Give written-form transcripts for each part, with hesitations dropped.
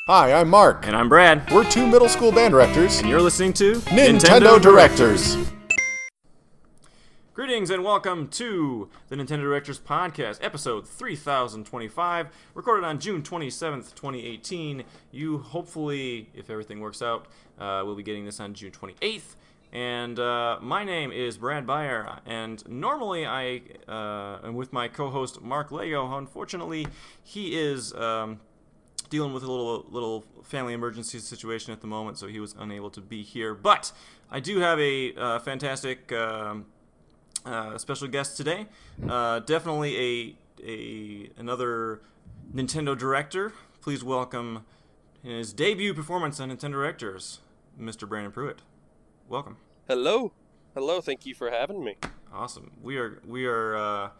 Hi, I'm Mark. And I'm Brad. We're two middle school band directors. And you're listening to Nintendo Directors. Greetings and welcome to the Nintendo Directors Podcast, episode 3025, recorded on June 27th, 2018. You hopefully, if everything works out, will be getting this on June 28th. And my name is Brad Beyer, and normally I am with my co-host Mark Lego. Unfortunately, he is dealing with a little family emergency situation at the moment, so he was unable to be here. But I do have a fantastic special guest today. Definitely another Nintendo director. Please welcome his debut performance on Nintendo Directors, Mr. Brandon Pruitt. Welcome. Hello. Thank you for having me. Awesome. We are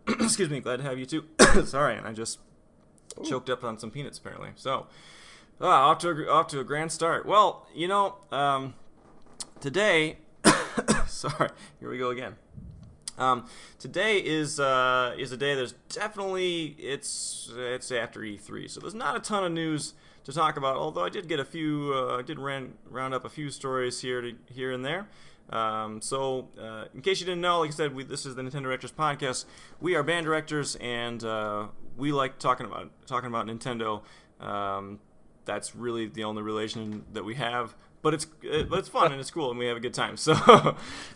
excuse me, glad to have you too. Sorry, I just choked up on some peanuts apparently. So, off to a grand start. Well, today, sorry, here we go again. Today is a day. There's definitely it's after E3, so there's not a ton of news to talk about. Although I did get a few, round up a few stories here and there. So in case you didn't know, like I said, this is the Nintendo Directors Podcast. We are band directors, and we like talking about Nintendo. That's really the only relation that we have. But it's fun and it's cool and we have a good time. So,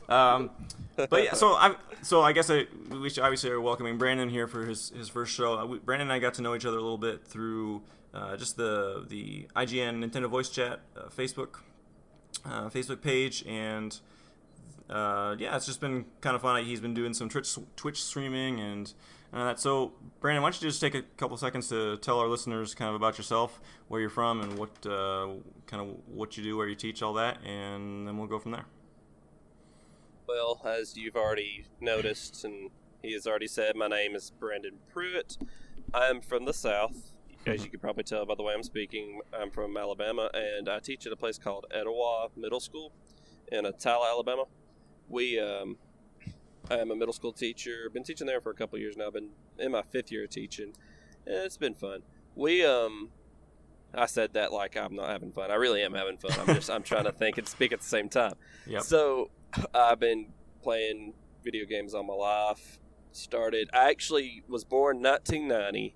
but yeah. So I guess we should obviously are welcoming Brandon here for his first show. Brandon and I got to know each other a little bit through just the IGN Nintendo Voice Chat Facebook page, and it's just been kind of fun. He's been doing some Twitch streaming and that. So, Brandon, why don't you just take a couple seconds to tell our listeners kind of about yourself, where you're from, and what you do, where you teach, all that, and then we'll go from there. Well, as you've already noticed, and he has already said, my name is Brandon Pruitt. I'm from the South. As you can probably tell by the way I'm speaking, I'm from Alabama, and I teach at a place called Etowah Middle School in Attala, Alabama. I am a middle school teacher. Been teaching there for a couple years now. Been in my 5th year of teaching. And it's been fun. I said that like I'm not having fun. I really am having fun. I'm trying to think and speak at the same time. Yep. So I've been playing video games all my life. I actually was born 1990,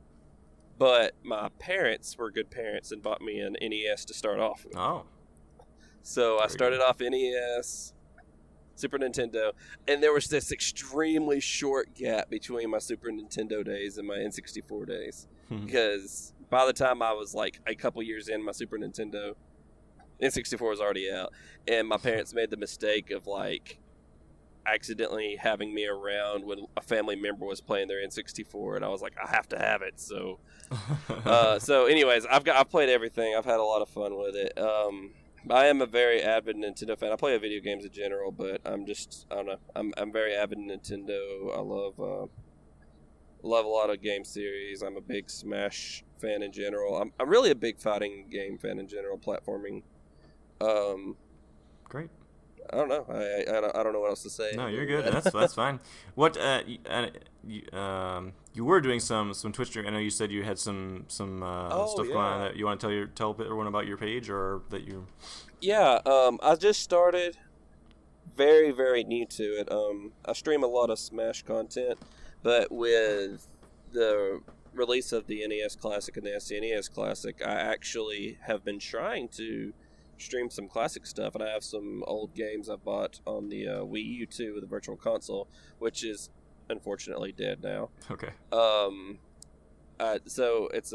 but my parents were good parents and bought me an NES to start off with. Oh. So I started off NES, Super Nintendo, and there was this extremely short gap between my Super Nintendo days and my N64 days. Because by the time I was like a couple years in, my Super Nintendo, N64 was already out. And my parents made the mistake of like accidentally having me around when a family member was playing their N64, and I was like, I have to have it. So, anyways, I've played everything. I've had a lot of fun with it. I am a very avid Nintendo fan. I play video games in general, but I don't know. I'm very avid Nintendo. I love a lot of game series. I'm a big Smash fan in general. I'm really a big fighting game fan in general, platforming. Great. I don't know. I don't know what else to say. No, you're good. That's fine. What you were doing some Twitch stream. I know you said you had some stuff going on. That you want to tell everyone about your page, or that you? Yeah. I just started. Very, very new to it. I stream a lot of Smash content, but with the release of the NES Classic and the SNES Classic, I actually have been trying to stream some classic stuff, and I have some old games I bought on the Wii U too, with the Virtual Console, which is unfortunately dead now. Okay. So it's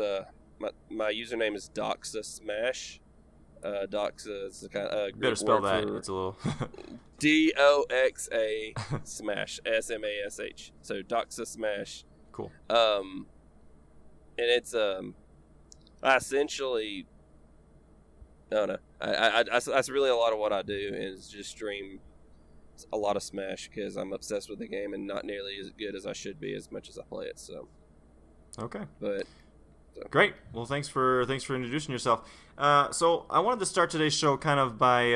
my username is Doxa Smash. Doxa is the kind of better spell that. It's a little DOXA Smash SMASH. So Doxa Smash. Cool. And it's I essentially. I don't know. That's really a lot of what I do, is just stream a lot of Smash because I'm obsessed with the game and not nearly as good as I should be as much as I play it. So. Okay. But. Great. Well, thanks for introducing yourself. So I wanted to start today's show kind of by,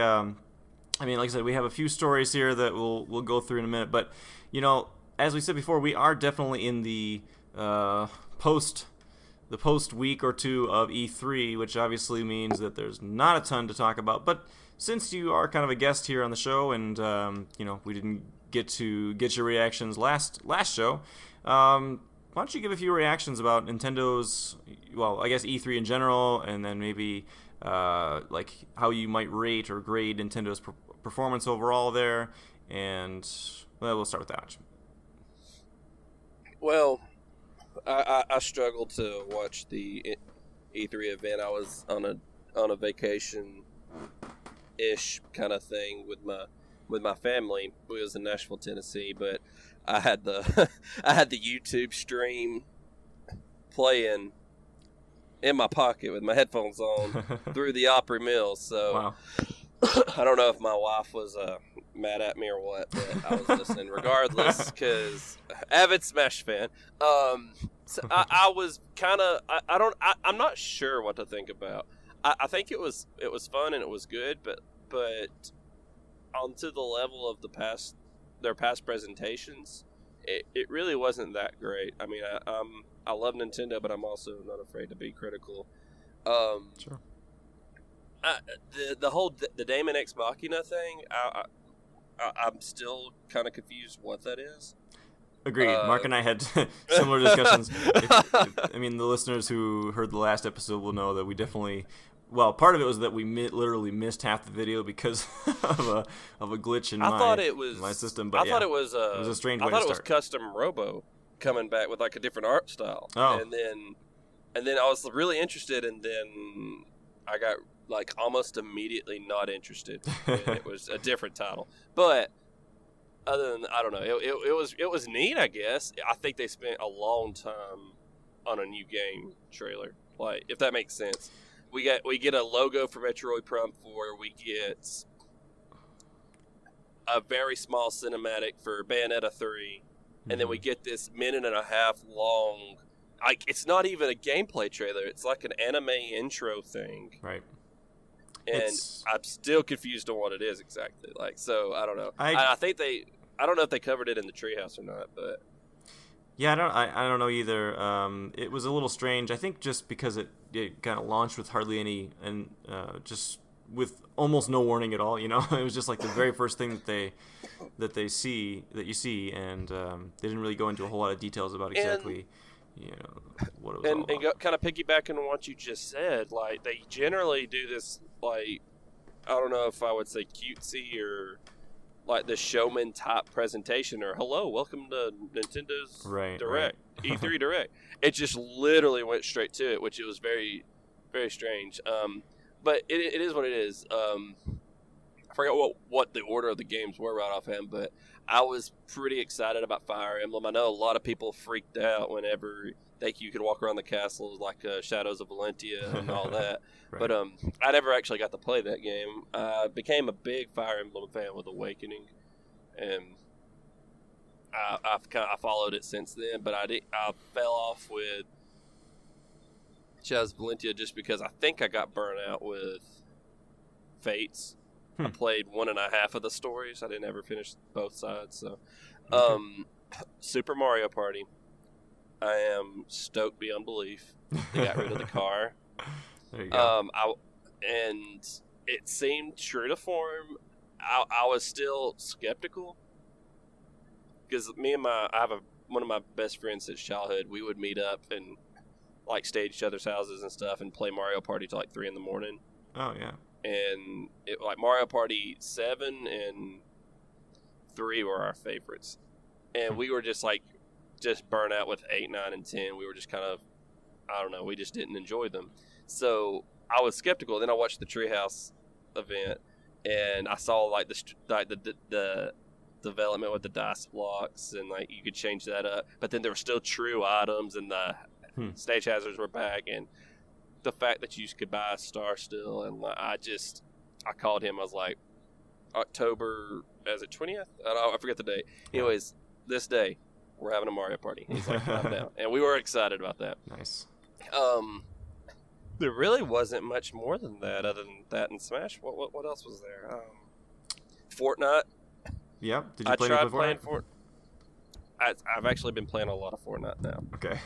like I said, we have a few stories here that we'll go through in a minute. But as we said before, we are definitely in the post the post week or two of E3, which obviously means that there's not a ton to talk about. But since you are kind of a guest here on the show, and we didn't get to get your reactions last show, why don't you give a few reactions about Nintendo's, well, I guess E3 in general, and then maybe like how you might rate or grade Nintendo's performance overall there, and well, we'll start with that. Well, I struggled to watch the E3 event. I was on a vacation ish kind of thing with my family. We was in Nashville, Tennessee, but I had the YouTube stream playing in my pocket with my headphones on through the Opry Mill. So wow. I don't know if my wife was mad at me or what, but I was listening regardless because avid Smash fan. So I was kind of I'm not sure what to think about. I think it was fun and it was good, but onto the level of their past presentations, it really wasn't that great. I mean, I love Nintendo, but I'm also not afraid to be critical. Sure. The whole Daemon X Machina thing, I'm still kind of confused what that is. Agreed. Mark and I had similar discussions. I mean, the listeners who heard the last episode will know that we definitely. Well, part of it was that we literally missed half the video because of a glitch in my system. But I thought it was a strange way I thought to it was start. Custom Robo coming back with like a different art style. Oh. And then I was really interested, and then I got like almost immediately not interested. And it was a different title, but. Other than I don't know, it was neat. I guess I think they spent a long time on a new game trailer. Like, if that makes sense, we get a logo for Metroid Prime 4. We get a very small cinematic for Bayonetta 3, and then we get this minute and a half long. Like, it's not even a gameplay trailer. It's like an anime intro thing. Right. And I'm still confused on what it is exactly. Like, so I don't know. I think I don't know if they covered it in the treehouse or not, but yeah, I don't know either. It was a little strange. I think just because it kind of launched with hardly any and just with almost no warning at all. You know, it was just like the very first thing that you see, and they didn't really go into a whole lot of details about exactly. What it was all about. Kind of piggybacking on what you just said, like they generally do this, like I don't know if I would say cutesy or like the showman type presentation or hello, welcome to Nintendo's Direct, E3 Direct. It just literally went straight to it, which it was very, very strange. But it is what it is. I forgot what the order of the games were right offhand, but I was pretty excited about Fire Emblem. I know a lot of people freaked out whenever you could walk around the castles like Shadows of Valentia and all that. Right. But I never actually got to play that game. I became a big Fire Emblem fan with Awakening, and I followed it since then. But I fell off with Shadows of Valentia just because I think I got burnt out with Fates. I played 1.5 of the stories. I didn't ever finish both sides. So, Super Mario Party. I am stoked beyond belief. They got rid of the car. There you go. And it seemed true to form. I was still skeptical because I have one of my best friends since childhood. We would meet up and like stay at each other's houses and stuff and play Mario Party till like 3 a.m. Oh yeah. And like Mario Party 7 and 3 were our favorites, and we were just burnt out with 8, 9, and 10. We were just kind of, I don't know, we just didn't enjoy them. So I was skeptical. Then I watched the Treehouse event, and I saw like the development with the dice blocks, and like you could change that up. But then there were still true items, and the stage hazards were back, and the fact that you could buy a star still, and I called him. I was like, October, is it 20th? I forget the date. Anyways, this day we're having a Mario Party. He's like, calm down, and we were excited about that. Nice. There really wasn't much more than that, other than that and Smash. What else was there? Fortnite. Yep. Did you I play tried playing I've actually been playing a lot of Fortnite now. Okay.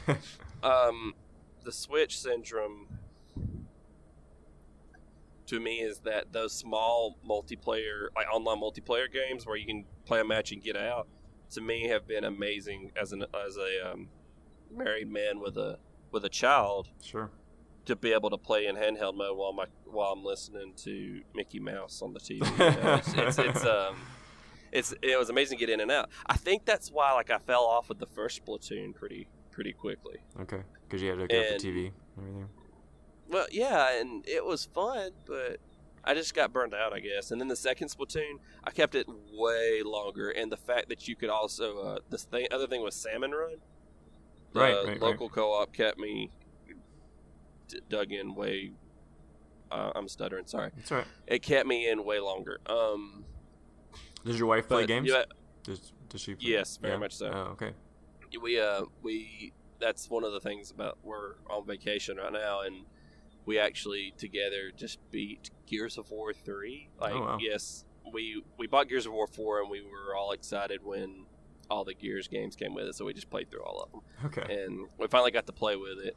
the Switch syndrome to me is that those small multiplayer, like online multiplayer games where you can play a match and get out, to me have been amazing as a married man with a child. Sure. To be able to play in handheld mode while I'm listening to Mickey Mouse on the TV. You know, it was amazing to get in and out. I think that's why I fell off with the first Splatoon pretty quickly. Okay, because you had to get up the TV and everything. Well, yeah, and it was fun, but I just got burned out, I guess. And then the second Splatoon, I kept it way longer, and the fact that you could also other thing was Salmon Run. The local co-op kept me dug in way. I'm stuttering. Sorry. That's all right. It kept me in way longer. Does your wife play games? Yeah, does she? Play? Yes, very much so. Oh, okay. We that's one of the things about we're on vacation right now, and we actually together just beat Gears of War 3. Yes, we bought Gears of War 4, and we were all excited when all the Gears games came with it, so we just played through all of them. Okay. And we finally got to play with it.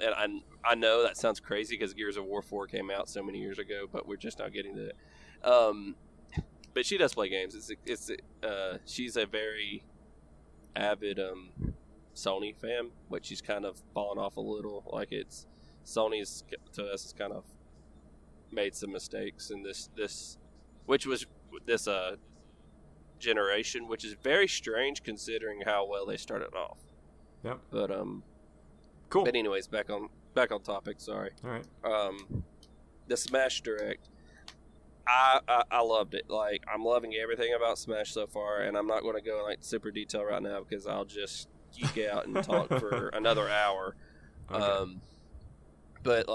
And I know that sounds crazy because Gears of War 4 came out so many years ago, but we're just now getting to it. But she does play games. She's a very avid Sony fan, which she's kind of fallen off a little. Sony's to us has kind of made some mistakes in this generation, which is very strange considering how well they started off. Yep. But cool. But anyways, back on topic. Sorry. All right. The Smash Direct, I loved it. I'm loving everything about Smash so far, and I'm not going to go in super detail right now because I'll just geek out and talk for another hour. Okay. But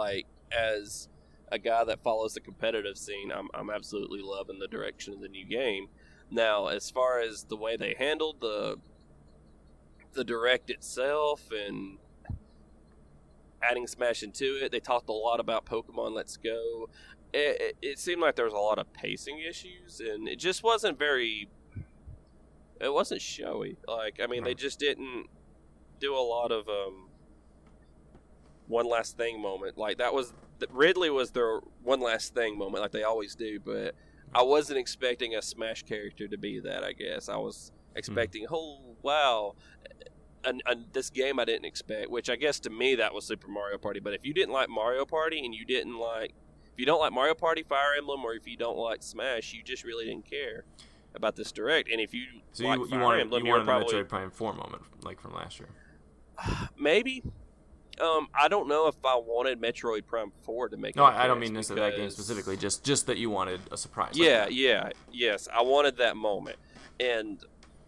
as a guy that follows the competitive scene, I'm absolutely loving the direction of the new game. Now, as far as the way they handled the Direct itself and adding Smash into it, they talked a lot about Pokemon Let's Go. It seemed like there was a lot of pacing issues, and it just wasn't very. It wasn't showy. They just didn't do a lot of one last thing moment. Ridley was their one last thing moment, like they always do. But I wasn't expecting a Smash character to be that. I guess I was expecting, oh wow. And this game I didn't expect, which I guess to me that was Super Mario Party. But if you didn't like Mario Party and if you don't like Mario Party, Fire Emblem, or if you don't like Smash, you just really didn't care about this Direct. And if you Fire Emblem, you wanted the Metroid Prime 4 moment from last year. Maybe. I don't know if I wanted Metroid Prime 4 to make. No, I don't mean necessarily that game specifically. Just that you wanted a surprise. Yes, I wanted that moment, and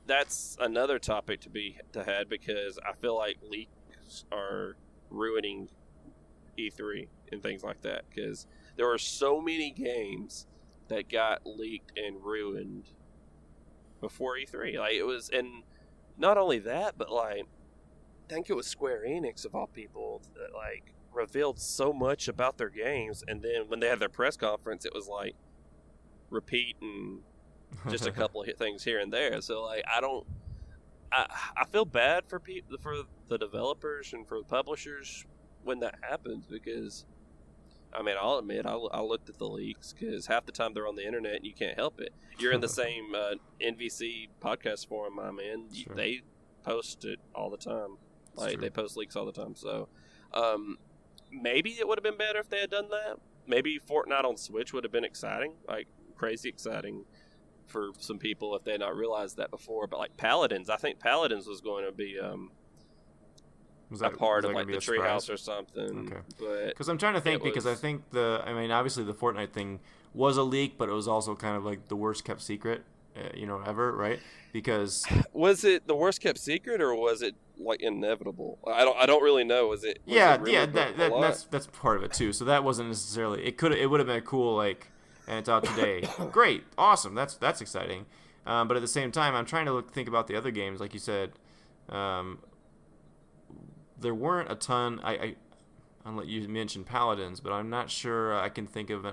that's another topic to had because I feel like leaks are ruining E3 and things like that because there were so many games that got leaked and ruined before E3. It was, and not only that, but I think it was Square Enix of all people that revealed so much about their games, and then when they had their press conference, it was repeat and just a couple of things here and there. So I feel bad for the developers and for the publishers when that happens because I'll admit I looked at the leaks because half the time they're on the internet and you can't help it. You're in the same NVC podcast forum I'm in. Sure. They post it all the time. They post leaks all the time. So maybe it would have been better if they had done that. Maybe Fortnite on Switch would have been exciting, crazy exciting for some people if they had not realized that before. But Paladins, I think Paladins was going to be a part of the Treehouse or something. Okay. But because I'm trying to think because I think obviously the Fortnite thing was a leak, but it was also kind of the worst kept secret, ever, right? Because was it the worst kept secret or was it inevitable? I don't really know. Was it that's part of it too. So that wasn't necessarily it would have been cool and it's out today. Great, awesome. That's exciting. But at the same time, I'm trying to think about the other games, like you said. There weren't a ton. I'll let you mention Paladins, but I'm not sure I can think of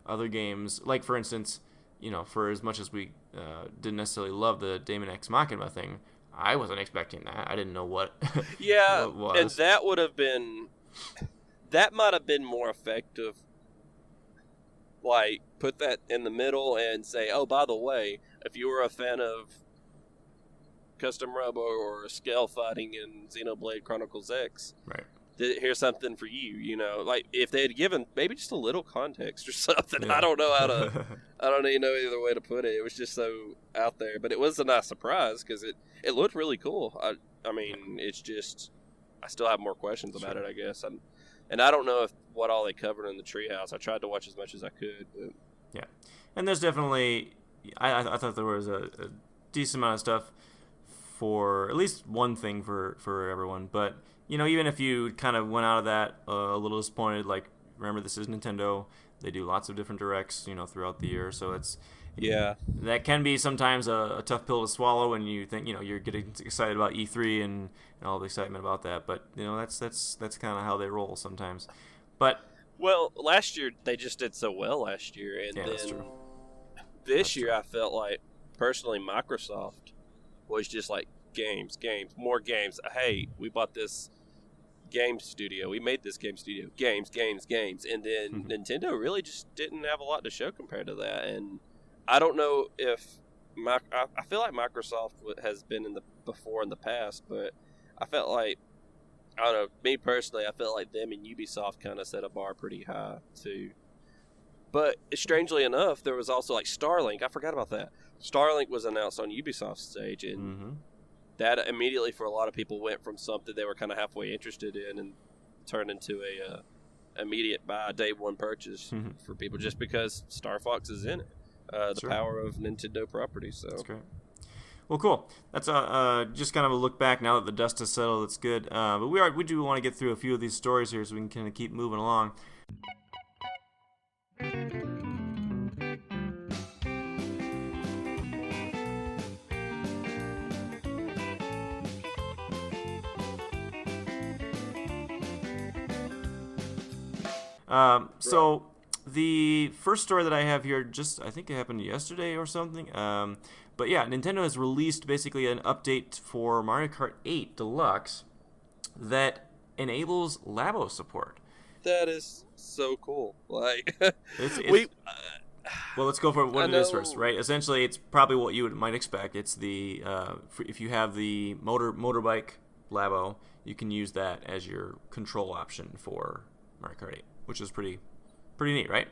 other games. For instance, for as much as we didn't necessarily love the Daemon X Machina thing, I wasn't expecting that. I didn't know what. Yeah, what and was. that might have been more effective. Like, put that in the middle and say, oh, by the way, if you were a fan of Custom Robo or Scale Fighting in Xenoblade Chronicles X, Right. Here's something for you. You know, like if they had given maybe just a little context or something. Yeah. I don't know how to. I don't even know either way to put it. It was just so out there, but it was a nice surprise because it looked really cool. I mean, it's just I still have more questions about it, I guess. And I don't know what all they covered in the treehouse. I tried to watch as much as I could. But... Yeah, and there's definitely I thought there was a decent amount of stuff for at least one thing for everyone. But you know, even if you kind of went out of that a little disappointed, like remember this is Nintendo. They do lots of different directs, you know, throughout the year. So that can be sometimes a tough pill to swallow when you think, you know, you're getting excited about E3 and all the excitement about that. But you know, that's kind of how they roll sometimes. But well, last year they just did so well last year, and yeah, then that's true. this year I felt like personally Microsoft was just like games, more games. Hey, we bought this game studio. We made this game studio. Games. And then Nintendo really just didn't have a lot to show compared to that. And I don't know if I feel like Microsoft has been in the past, but I felt like I don't know. Me personally, I felt like them and Ubisoft kind of set a bar pretty high too. But strangely enough, there was also like Starlink. I forgot about that. Starlink was announced on Ubisoft's stage, and that immediately for a lot of people went from something they were kind of halfway interested in and turned into a immediate buy, day one purchase for people just because Star Fox is in it. The power of Nintendo property. So that's great. Well, cool. That's just kind of a look back now that the dust has settled. That's good. But we do want to get through a few of these stories here so we can kind of keep moving along. So the first story that I have here, I think it happened yesterday or something. But yeah, Nintendo has released basically an update for Mario Kart 8 Deluxe that enables Labo support. That is so cool. Like, well, let's go for what it is first, right? Essentially, it's probably what you might expect. It's the if you have the motorbike Labo, you can use that as your control option for Mario Kart 8, which is pretty neat, right?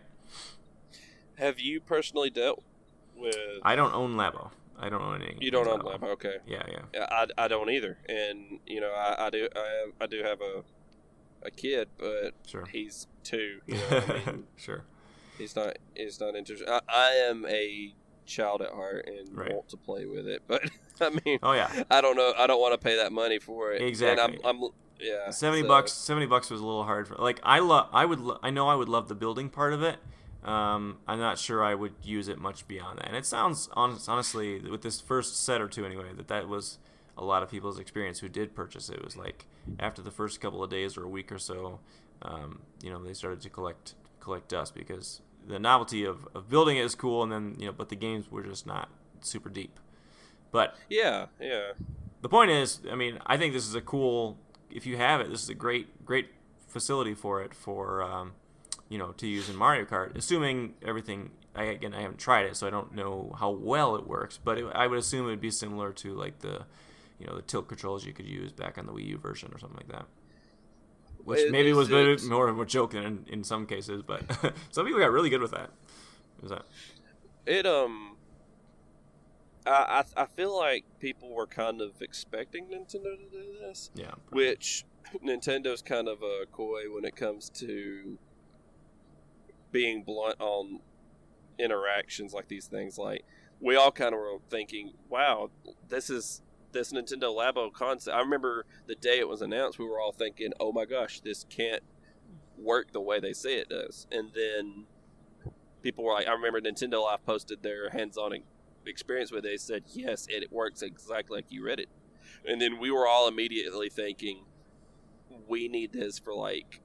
Have you personally dealt with? I don't own Labo. I don't own any. You don't own Labo, okay? Yeah. I don't either, and you know, I do have a kid, but he's 2. You know what I mean? Sure. He's not interested. I am a child at heart and want to play with it, but I mean, I don't know. I don't want to pay that money for it. Exactly. And I'm $70 was a little hard for. Like I know I would love the building part of it. I'm not sure I would use it much beyond that. And it sounds honestly, with this first set or two anyway, that was a lot of people's experience who did purchase it. It was like after the first couple of days or a week or so, you know, they started to collect dust because the novelty of building it is cool, and then but the games were just not super deep. But yeah. The point is, I mean, I think this is a cool. If you have it, this is a great facility for it to use in Mario Kart, assuming everything. I haven't tried it, so I don't know how well it works, but I would assume it would be similar to like the tilt controls you could use back on the Wii U version or something like that. Which maybe was more of a joke than in some cases, but some people got really good with that. I feel like people were kind of expecting Nintendo to do this. Yeah. Which Nintendo's kind of coy when it comes to being blunt on interactions like these things. Like, we all kind of were thinking, wow, this Nintendo Labo concept. I remember the day it was announced, we were all thinking, oh my gosh, this can't work the way they say it does. And then people were like, I remember Nintendo Live posted their hands-on experience with it. They said, yes, it works exactly like you read it. And then we were all immediately thinking, we need this for like,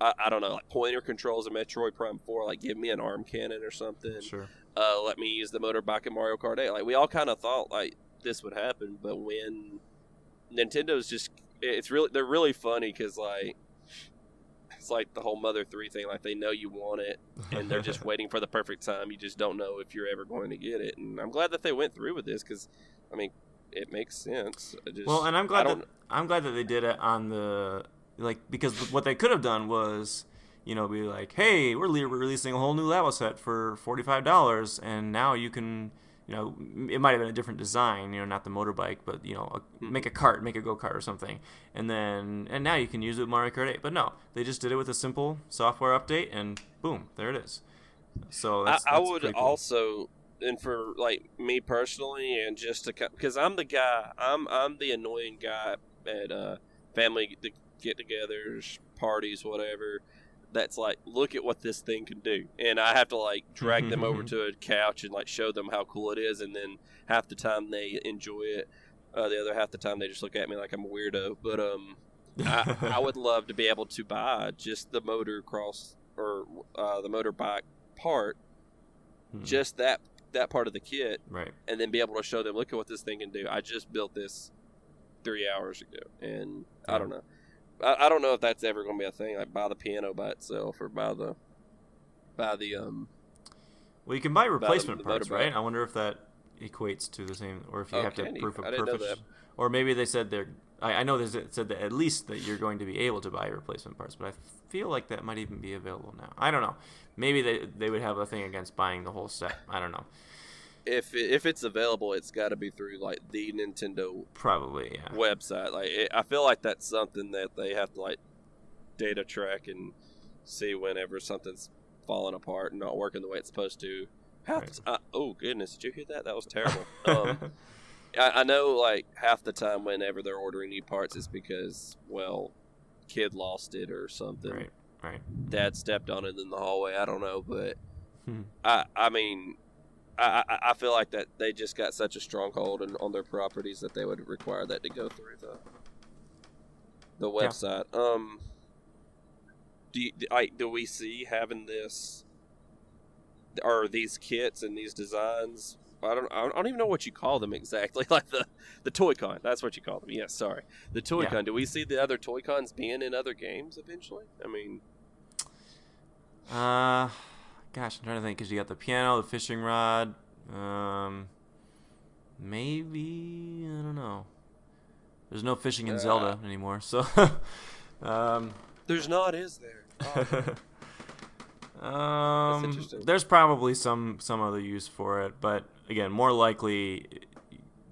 I don't know, like pointer controls in Metroid Prime 4, like give me an arm cannon or something. Sure. Let me use the motorbike in Mario Kart 8. Like, we all kind of thought like this would happen, but when Nintendo's they're really funny because like it's like the whole Mother 3 thing. Like they know you want it, and they're just waiting for the perfect time. You just don't know if you're ever going to get it. And I'm glad that they went through with this because, I mean, it makes sense. And I'm glad that they did it on the because what they could have done was, be like, hey, we're releasing a whole new Labo set for $45, and now you can, it might have been a different design, not the motorbike, but make a cart, make a go-kart or something, and now you can use it with Mario Kart 8. But no, they just did it with a simple software update, and boom, there it is. So that's I would pretty cool. also, and for like me personally, and just to because I'm the guy, I'm the annoying guy at family get-togethers, parties, whatever. That's like, look at what this thing can do, and I have to like drag them over to a couch and like show them how cool it is, and then half the time they enjoy it, the other half the time they just look at me like I'm a weirdo. But I would love to be able to buy just the motocross or the motorbike part, just that part of the kit, right, and then be able to show them, look at what this thing can do. I just built this 3 hours ago, and I don't know. I don't know if that's ever going to be a thing, like buy the piano by itself or buy the Well, you can buy replacement parts, motorbike. right? I wonder if that equates to the same, or if you have to proof of I didn't know purpose. that. Or maybe they said I know they said that at least that you're going to be able to buy replacement parts, but I feel like that might even be available now. I don't know. Maybe they would have a thing against buying the whole set. I don't know. If it's available, it's got to be through like the Nintendo probably website. Like I feel like that's something that they have to like data track and see whenever something's falling apart and not working the way it's supposed to. Oh goodness, did you hear that? That was terrible. I know like half the time whenever they're ordering new parts, it's because kid lost it or something. Right. Dad stepped on it in the hallway. I don't know, but I mean. I feel like that they just got such a stronghold on their properties that they would require that to go through the website. Do we see having this or these kits and these designs? I don't even know what you call them exactly. Like the Toy-Con, that's what you call them. Yes, sorry, the Toy-Con. Yeah. Do we see the other Toy-Cons being in other games eventually? I mean, Gosh, I'm trying to think, because you got the piano, the fishing rod, maybe, I don't know. There's no fishing in Zelda anymore, so. There's not, is there? Oh. That's interesting. There's probably some other use for it, but again, more likely,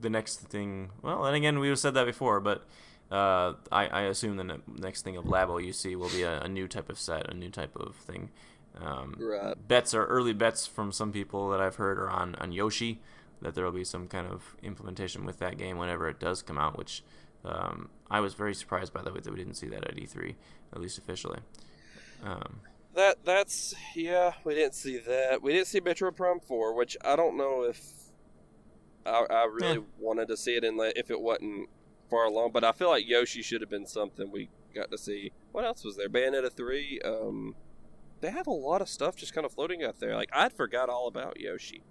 the next thing. Well, and again, we've said that before, but I assume the next thing of Labo you see will be a new type of set, a new type of thing. Right. Early bets from some people that I've heard are on Yoshi, that there will be some kind of implementation with that game whenever it does come out, which I was very surprised by the way that we didn't see that at E3, at least officially. That's we didn't see that. We didn't see Metro Prime 4, which I don't know if I really wanted to see it if it wasn't far along, but I feel like Yoshi should have been something we got to see. What else was there? Bayonetta 3. They have a lot of stuff just kind of floating out there. Like, I'd forgot all about Yoshi.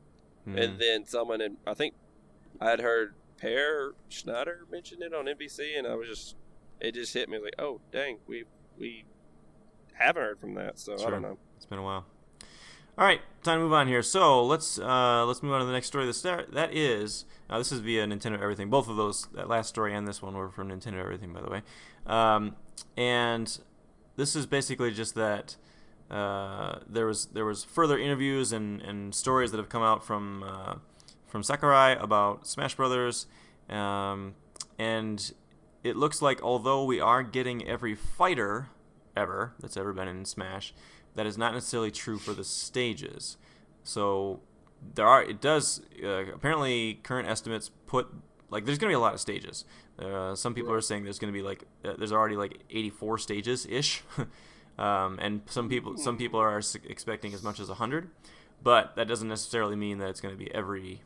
And then someone, I think I had heard Per Schneider mention it on NBC, and it just hit me like, oh, dang, we haven't heard from that, so sure. I don't know. It's been a while. All right, time to move on here. So let's move on to the next story. That is, this is via Nintendo Everything. Both of those, that last story and this one, were from Nintendo Everything, by the way. And this is basically just that there was further interviews and stories that have come out from Sakurai about Smash Brothers, and it looks like although we are getting every fighter ever that's ever been in Smash, that is not necessarily true for the stages. So apparently current estimates put, like, there's going to be a lot of stages. Some people are saying there's going to be there's already 84 stages ish. And some people are expecting as much as 100, but that doesn't necessarily mean that it's going to be every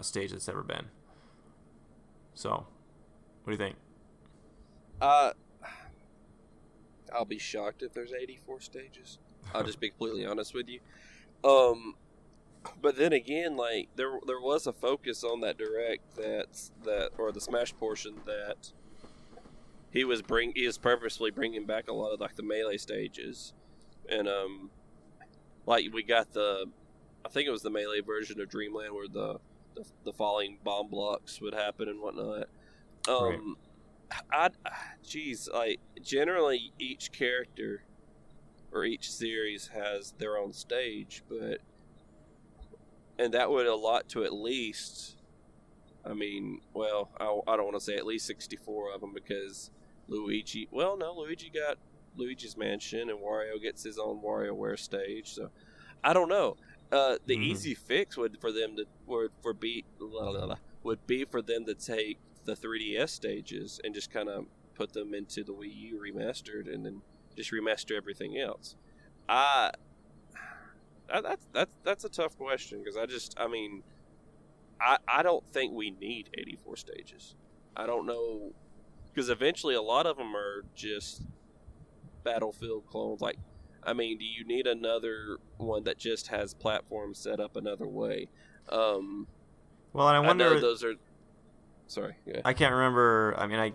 stage that's ever been. So, what do you think? I'll be shocked if there's 84 stages. I'll just be completely honest with you. But then again, like there was a focus on that direct or the Smash portion that he was purposely bringing back a lot of like the melee stages, and like we got I think it was the melee version of Dreamland where the falling bomb blocks would happen and whatnot. Right. Like generally each character or each series has their own stage, and that would allot to at least, I mean, well, I don't want to say at least 64 of them because Luigi got Luigi's Mansion and Wario gets his own WarioWare stage, so I don't know. The easy fix would be for them to take the 3DS stages and just kind of put them into the Wii U remastered and then just remaster everything else. That's a tough question because I don't think we need 84 stages. I don't know, because eventually a lot of them are just Battlefield clones. Like, I mean, do you need another one that just has platforms set up another way? Well, and I wonder. I know those are. Sorry. Yeah. I can't remember. I mean,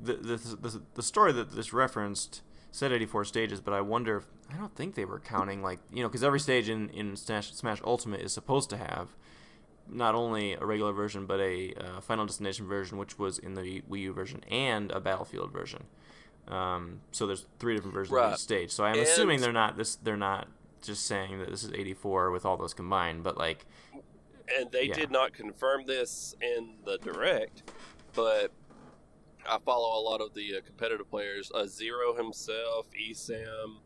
the story that this referenced said 84 stages, but I wonder if I don't think they were counting because every stage in Smash Ultimate is supposed to have not only a regular version but a Final Destination version, which was in the Wii U version, and a Battlefield version. So there's 3 different versions of each stage. So I'm assuming they're not just saying that this is 84 with all those combined, but like. And they did not confirm this in the direct, but I follow a lot of the competitive players. Zero himself, ESAM.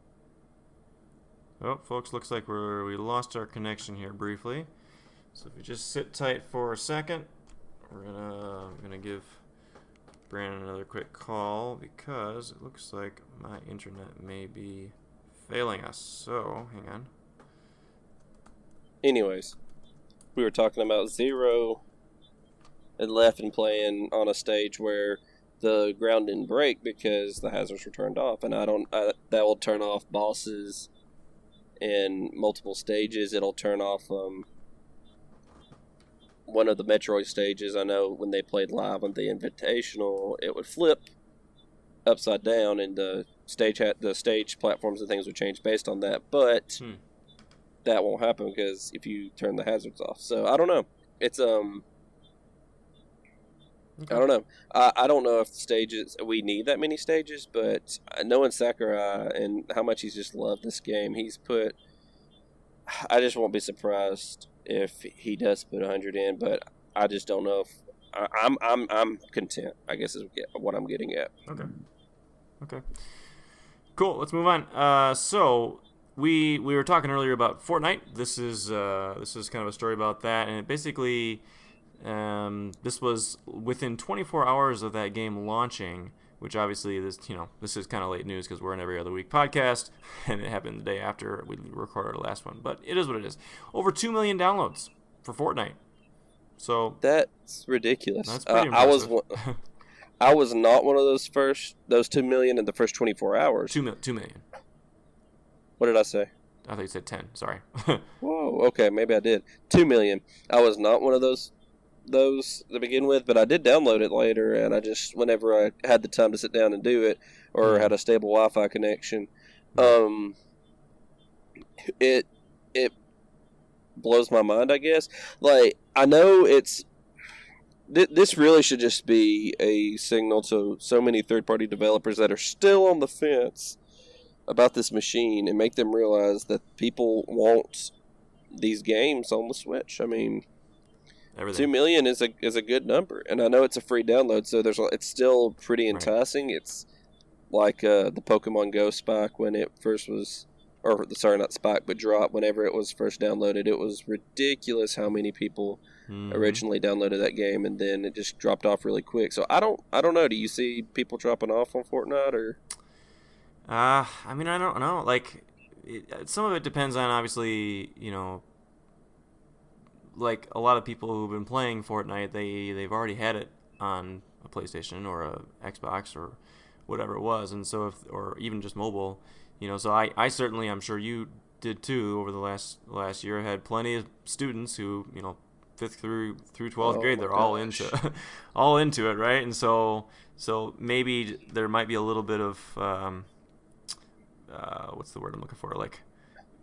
Oh, folks, looks like we lost our connection here briefly. So if you just sit tight for a second, I'm gonna give Brandon another quick call because it looks like my internet may be failing us. So hang on. Anyways, we were talking about Zero and left and playing on a stage where the ground didn't break because the hazards were turned off, and that will turn off bosses in multiple stages. It'll turn off one of the Metroid stages. I know when they played live on the Invitational, it would flip upside down, and the stage platforms and things would change based on that. But that won't happen because if you turn the hazards off. So I don't know. It's Okay. I don't know. I don't know if we need that many stages, but knowing Sakurai and how much he's just loved this game, I just won't be surprised if he does put 100 in, but I just don't know if I'm content, I guess is what I'm getting at. Okay. Cool. Let's move on. So we were talking earlier about Fortnite. This is kind of a story about that, and it basically. This was within 24 hours of that game launching, which obviously this is kind of late news because we're an every other week podcast, and it happened the day after we recorded the last one. But it is what it is. Over 2 million downloads for Fortnite. So that's ridiculous. That's pretty impressive. I was not one of those 2 million in the first 24 hours. 2 million. What did I say? I thought you said 10. Sorry. Whoa. Okay, maybe I did. 2 million. I was not one of those to begin with, but I did download it later, and I just, whenever I had the time to sit down and do it, or had a stable Wi-Fi connection, it blows my mind, I guess. Like, I know this really should just be a signal to so many third-party developers that are still on the fence about this machine, and make them realize that people want these games on the Switch. I mean, everything. 2 million is a good number, and I know it's a free download, so it's still pretty enticing. Right. It's like the Pokemon Go spike when it first was, or sorry, not spike, but drop whenever it was first downloaded. It was ridiculous how many people originally downloaded that game, and then it just dropped off really quick. So I don't know. Do you see people dropping off on Fortnite or? I mean, I don't know. Like, some of it depends on obviously, like a lot of people who've been playing Fortnite, they've already had it on a PlayStation or a Xbox or whatever it was, and so or even just mobile, so I certainly, I'm sure you did too over the last year. I had plenty of students who, 5th through 12th grade, they're all into all into it, right? And so maybe there might be a little bit of what's the word I'm looking for, like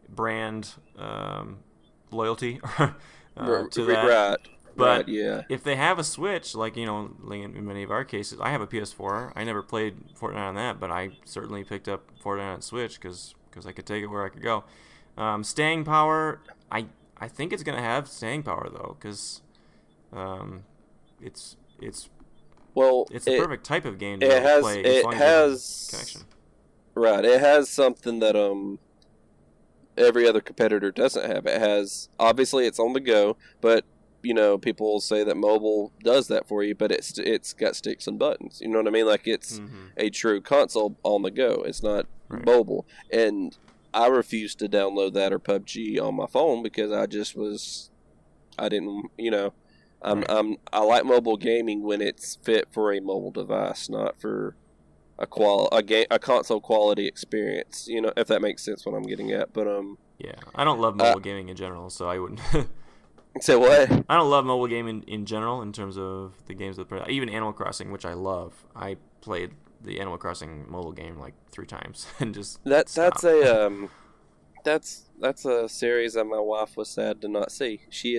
brand loyalty to that. Right. But yeah. if they have a Switch, like in many of our cases, I have a PS4. I never played Fortnite on that, but I certainly picked up Fortnite on Switch because I could take it where I could go. Staying power, I think it's gonna have staying power though, because it's the perfect type of game to play as long as you have connection. Right. It has something that every other competitor doesn't have. It has, obviously it's on the go, but people will say that mobile does that for you, but it's got sticks and buttons. You know what I mean? Like it's a true console on the go. It's not mobile. And I refused to download that or PUBG on my phone because I like mobile gaming when it's fit for a mobile device, not for a console quality experience. If that makes sense what I'm getting at. But yeah, I don't love mobile gaming in general, so I wouldn't. Say what? I don't love mobile gaming in general in terms of the games that even Animal Crossing, which I love. I played the Animal Crossing mobile game like 3 times and just that's a series that my wife was sad to not see. She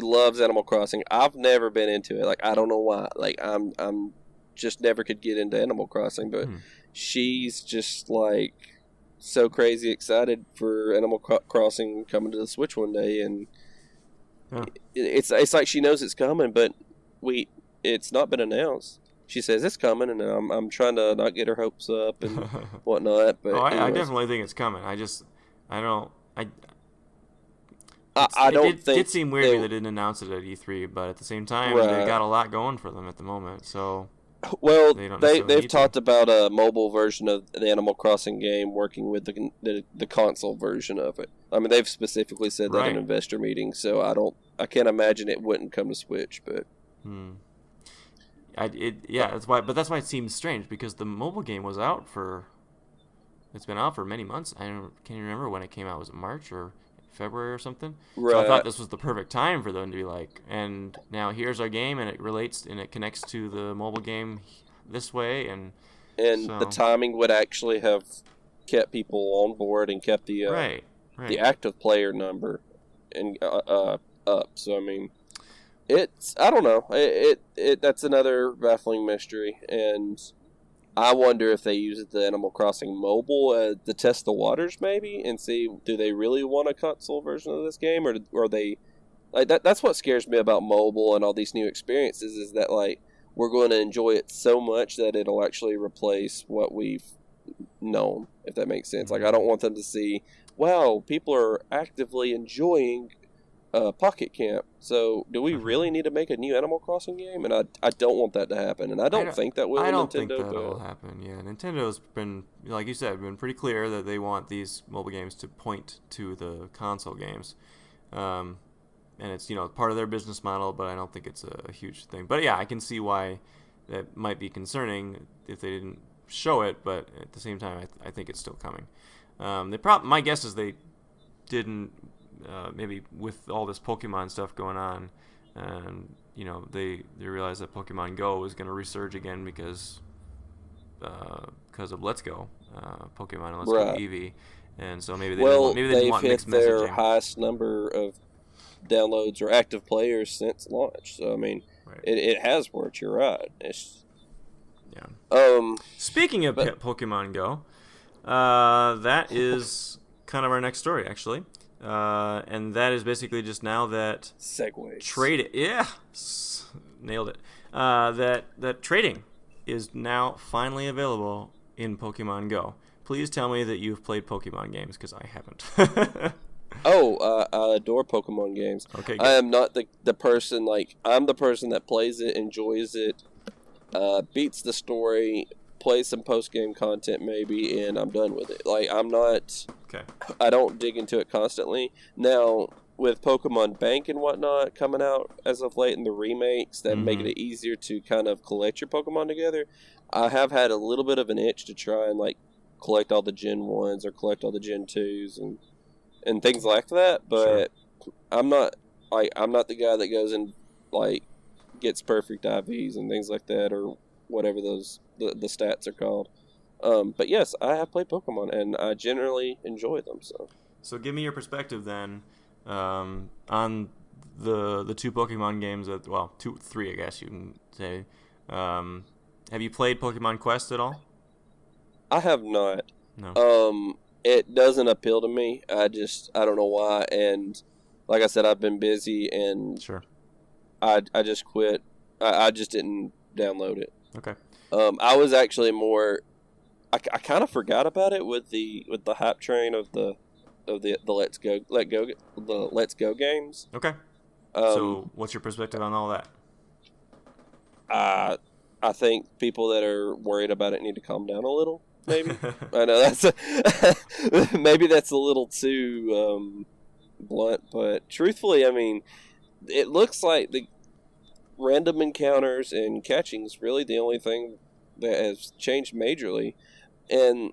loves Animal Crossing. I've never been into it. Like I don't know why. Like I'm just never could get into Animal Crossing, but she's just like so crazy excited for Animal Crossing coming to the Switch one day, and it's like she knows it's coming, but it's not been announced. She says it's coming, and I'm trying to not get her hopes up and whatnot. But I definitely think it's coming. It did seem weird to me they didn't announce it at E3, but at the same time, they've got a lot going for them at the moment. So, well, they've talked about a mobile version of the Animal Crossing game working with the console version of it. I mean, they've specifically said that in investor meetings, so I can't imagine it wouldn't come to Switch, but. That's why it seems strange, because the mobile game was it's been out for many months. Can't even remember when it came out. Was it March or February or something? Right. So I thought this was the perfect time for them to be like, and now here's our game, and it relates and it connects to the mobile game this way, and the timing would actually have kept people on board and kept the the active player number and up. So I mean. I don't know. That's another baffling mystery, and I wonder if they use the Animal Crossing mobile to test the waters, maybe, and see, do they really want a console version of this game, or they like that? That's what scares me about mobile and all these new experiences, is that like we're going to enjoy it so much that it'll actually replace what we've known, if that makes sense. Like I don't want them to see, wow, people are actively enjoying Pocket Camp. So, do we really need to make a new Animal Crossing game? And I don't want that to happen, and I don't think that will. I don't think that will happen. Yeah, Nintendo's been, like you said, been pretty clear that they want these mobile games to point to the console games, and it's part of their business model. But I don't think it's a huge thing. But yeah, I can see why that might be concerning if they didn't show it. But at the same time, I think it's still coming. My guess is they didn't. Maybe with all this Pokemon stuff going on, and they realized that Pokemon Go is going to resurge again because of Let's Go, Pokemon and Let's Go Eevee, and so maybe they didn't want mixed messaging. They've hit their highest number of downloads or active players since launch. So I mean, it has worked. You're right. Speaking of Pokemon Go, that is kind of our next story, actually. And that is basically just now that segues. Nailed it. That trading is now finally available in Pokemon Go. Please tell me that you've played Pokemon games, because I haven't. I adore Pokemon games. Okay, good. I am not the person, like, I'm the person that plays it, enjoys it, beats the story, plays some post-game content maybe, and I'm done with it. Like, I'm not... Okay. I don't dig into it constantly. Now, with Pokemon Bank and whatnot coming out as of late, and the remakes that make it easier to kind of collect your Pokemon together, I have had a little bit of an itch to try and, like, collect all the Gen 1s or collect all the Gen 2s and things like that. But I'm not the guy that goes and like gets perfect IVs and things like that, or whatever the stats are called. But yes, I have played Pokemon and I generally enjoy them. So give me your perspective then on the two Pokemon games three I guess you can say. Have you played Pokemon Quest at all? I have not. No. It doesn't appeal to me. I don't know why. And like I said, I've been busy and Sure. I just quit. I just didn't download it. Okay. I was actually more. I kind of forgot about it with the hype train of the Let's Go games. Okay. So what's your perspective on all that? I think people that are worried about it need to calm down a little. Maybe I know maybe that's a little too blunt, but truthfully, I mean, it looks like the random encounters and catching is really the only thing that has changed majorly. And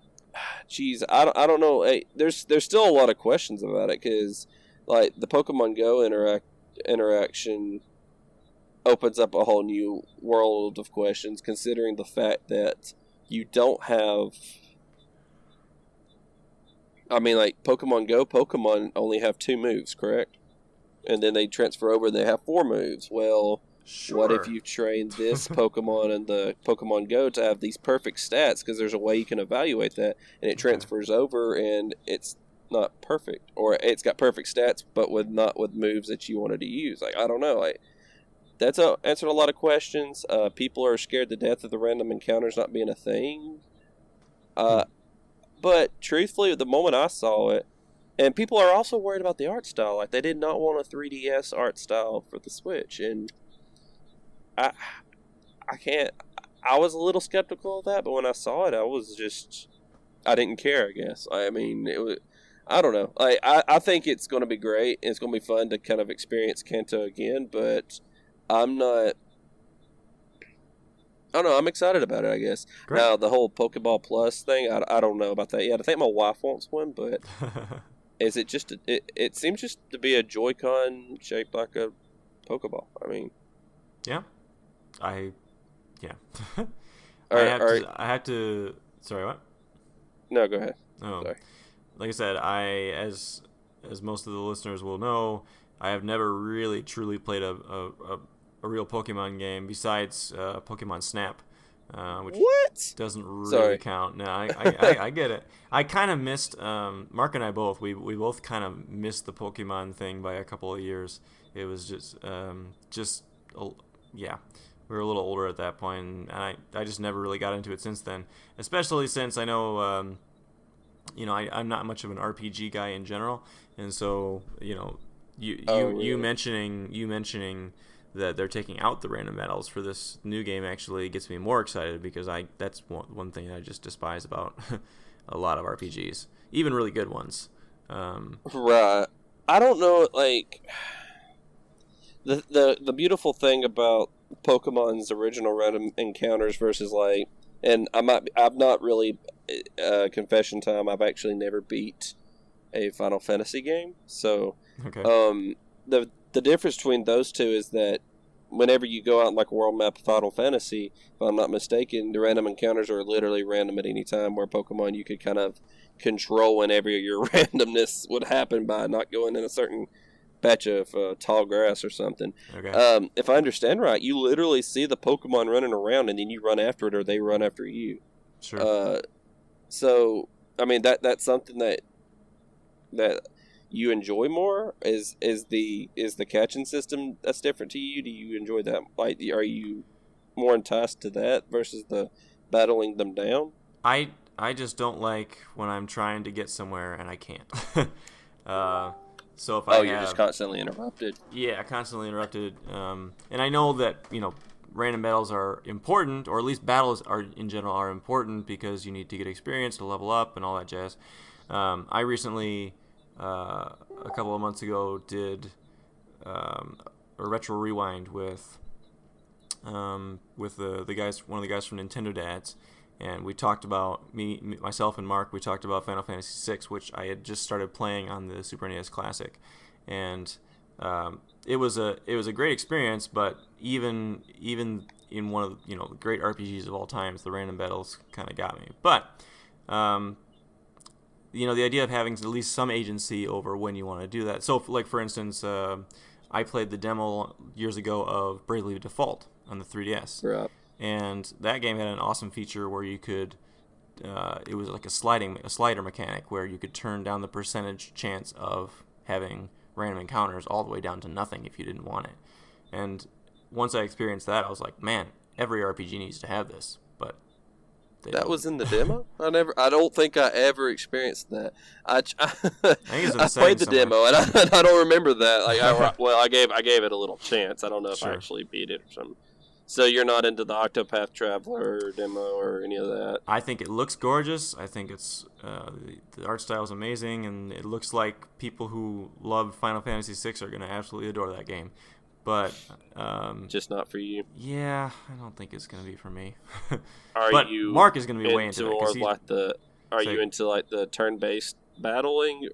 geez, I don't know. Hey, there's still a lot of questions about it because like the Pokemon Go interaction opens up a whole new world of questions, considering the fact that you don't have. I mean, like Pokemon Go, Pokemon only have 2 moves, correct? And then they transfer over and they have 4 moves. Well, Sure. what if you train this Pokemon and the Pokemon Go to have these perfect stats? Because there's a way you can evaluate that, and it transfers over, and it's not perfect, or it's got perfect stats, but not with moves that you wanted to use. Like I don't know, like. That's answered a lot of questions. People are scared to death of the random encounters not being a thing. But truthfully, the moment I saw it, and people are also worried about the art style. Like they did not want a 3DS art style for the Switch, and I can't. I was a little skeptical of that, but when I saw it, I didn't care. I guess. I mean, it was. I don't know. I think it's going to be great. It's going to be fun to kind of experience Kanto again, but. I'm not. I don't know. I'm excited about it. I guess. Great. Now the whole Pokeball Plus thing. I don't know about that yet. I think my wife wants one, but is it just? It seems just to be a Joy-Con shaped like a Pokeball. I mean. Yeah. I have to. Sorry, what? No, go ahead. Oh, sorry. Like I said, as most of the listeners will know, I have never really truly played a real Pokemon game besides Pokemon Snap, which doesn't really count. No, I get it. I kind of missed Mark and I both. We both kind of missed the Pokemon thing by a couple of years. It was yeah. We were a little older at that point, and I just never really got into it since then. Especially since I know, I'm not much of an RPG guy in general, and so you mentioning that they're taking out the random battles for this new game actually gets me more excited because that's one thing I just despise about a lot of RPGs, even really good ones. Right. I don't know, like the beautiful thing about Pokemon's original random encounters versus like, and I've not really confession time. I've actually never beat a Final Fantasy game, so. Okay. The difference between those two is that whenever you go out in like a world map of Final Fantasy, if I'm not mistaken, the random encounters are literally random at any time, where Pokemon you could kind of control whenever your randomness would happen by not going in a certain patch of tall grass or something. Okay. If I understand right, you literally see the Pokemon running around and then you run after it or they run after you. Sure. So, I mean, that's something that you enjoy more is the catching system that's different to you. Do you enjoy that? Like, are you more enticed to that versus the battling them down? I just don't like when I'm trying to get somewhere and I can't. So if you're just constantly interrupted. Yeah, constantly interrupted. And I know that random battles are important, or at least battles are in general are important because you need to get experience to level up and all that jazz. I recently. A couple of months ago, did a retro rewind with the guys, one of the guys from Nintendo Dads, and we talked about myself and Mark. We talked about Final Fantasy VI, which I had just started playing on the Super NES Classic, and it was a great experience. But even in one of the great RPGs of all times, the random battles kind of got me. But the idea of having at least some agency over when you want to do that. So, like for instance, I played the demo years ago of Bravely Default on the 3DS, Right. and that game had an awesome feature where you could. It was like a slider mechanic where you could turn down the percentage chance of having random encounters all the way down to nothing if you didn't want it. And once I experienced that, I was like, man, every RPG needs to have this. But that was in the demo. I don't think I ever experienced that. I played the demo, and I don't remember that. Like, I gave it a little chance. I don't know if I actually beat it or something. So you're not into the Octopath Traveler demo or any of that? I think it looks gorgeous. I think it's the art style is amazing, and it looks like people who love Final Fantasy VI are going to absolutely adore that game. But just not for you. Yeah, I don't think it's going to be for me. But you Mark is going to be way into it. Are you into like the turn-based battling,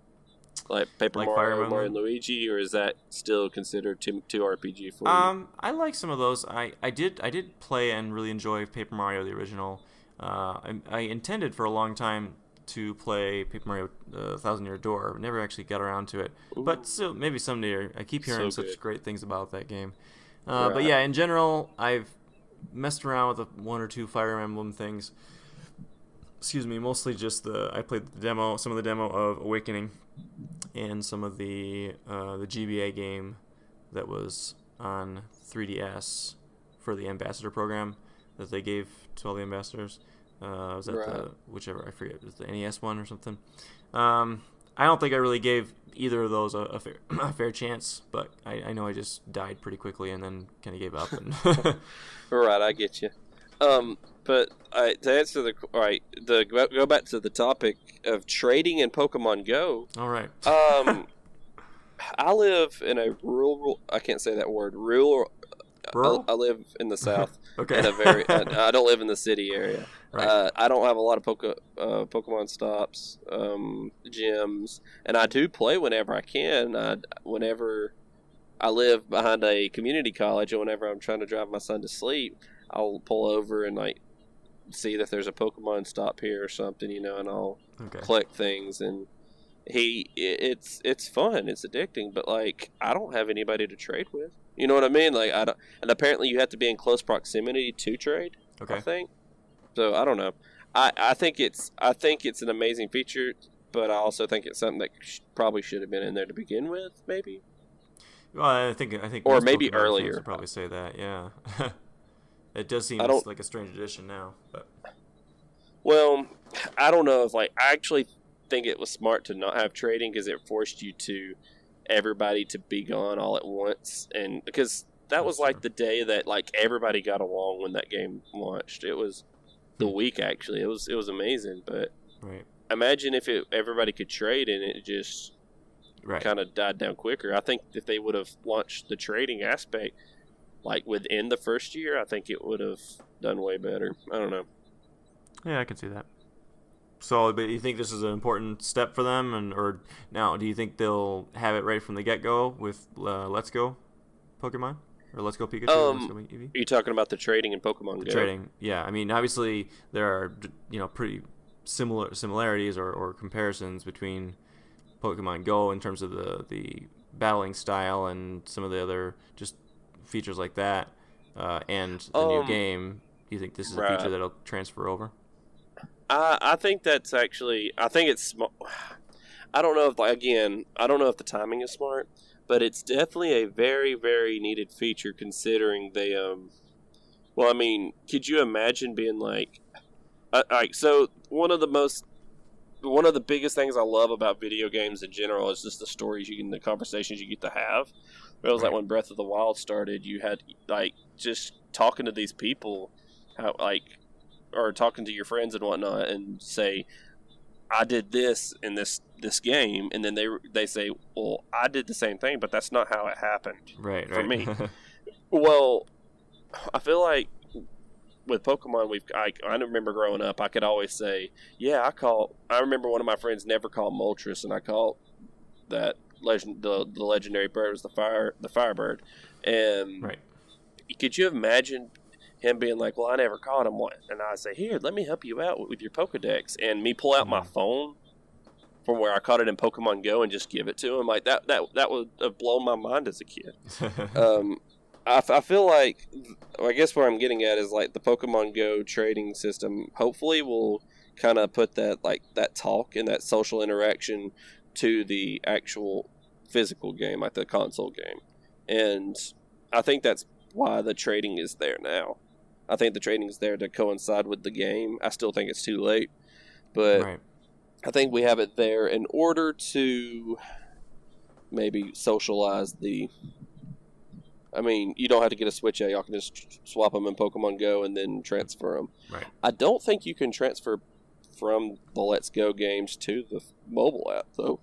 like Paper Mario, Mario and Luigi, or is that still considered too RPG for you? I like some of those. I did play and really enjoy Paper Mario the original. I intended for a long time to play Paper Mario 1,000-Year Door. Never actually got around to it. Ooh. But still, maybe someday. I keep hearing such great things about that game. Right. But yeah, in general, I've messed around with one or two Fire Emblem things. Excuse me, mostly just I played some of the demo of Awakening, and some of the GBA game that was on 3DS for the ambassador program that they gave to all the ambassadors. Was that I forget, it was the NES one or something. I don't think I really gave either of those a fair chance, but I know I just died pretty quickly and then kind of gave up. Right, I get you. But to answer go back to the topic of trading in Pokemon Go. All right. I live in a rural. I can't say that word. Rural. I live in the South. Okay. In a very. I don't live in the city area. Right. I don't have a lot of Pokemon stops, gyms, and I do play whenever I can. Whenever I live behind a community college, or whenever I'm trying to drive my son to sleep, I'll pull over and like see that there's a Pokemon stop here or something, and I'll collect things. And it's fun, it's addicting, but like I don't have anybody to trade with. You know what I mean? Like I don't, and apparently you have to be in close proximity to trade. Okay. I think. So I don't know. I think it's an amazing feature, but I also think it's something that probably should have been in there to begin with, maybe. Well, I think or most maybe Pokemon earlier. Would probably say that, yeah. It does seem like a strange addition now, but. Well, I don't know if I actually think it was smart to not have trading because it forced you to everybody to be gone all at once, and because that was like the day that like everybody got along when that game launched. It was the week actually. It was amazing, but imagine if everybody could trade and it just kind of died down quicker. I think if they would have launched the trading aspect like within the first year, I think it would have done way better. I don't know. Yeah, I can see that. So, but you think this is an important step for them, or now do you think they'll have it right from the get-go with Let's Go Pokemon or Let's Go Pikachu? Let's Go Eevee? Are you talking about the trading in Pokemon Go? Trading, yeah. I mean, obviously there are pretty similarities or comparisons between Pokemon Go in terms of the battling style and some of the other just features like that, and the new game. Do you think this is a feature that'll transfer over? I think that's actually. I think it's smart. I don't know if I don't know if the timing is smart, but it's definitely a very, very needed feature considering they. Well, I mean, could you imagine being like so one of the biggest things I love about video games in general is just the stories the conversations you get to have. It was like when Breath of the Wild started, you had like just talking to these people, or talking to your friends and whatnot, and say, I did this in this game, and then they say, well, I did the same thing, but that's not how it happened. Right. For me. Well, I feel like with Pokemon, I remember growing up, I could always say, yeah, I remember one of my friends never called Moltres, and I called that the legendary bird was the Firebird. And Right. could you imagine him being like, well, I never caught him one, and I say, here, let me help you out with your Pokedex, and me pull out my phone from where I caught it in Pokemon Go and just give it to him, like that would have blown my mind as a kid. I feel like, I guess where I'm getting at is like the Pokemon Go trading system hopefully will kind of put that talk and that social interaction to the actual physical game, like the console game. And I think that's why the trading is there now. I think the trading is there to coincide with the game. I still think it's too late, but Right. I think we have it there in order to maybe socialize you don't have to get a Switch out. Y'all can just swap them in Pokemon Go and then transfer them. Right. I don't think you can transfer from the Let's Go games to the mobile app, though.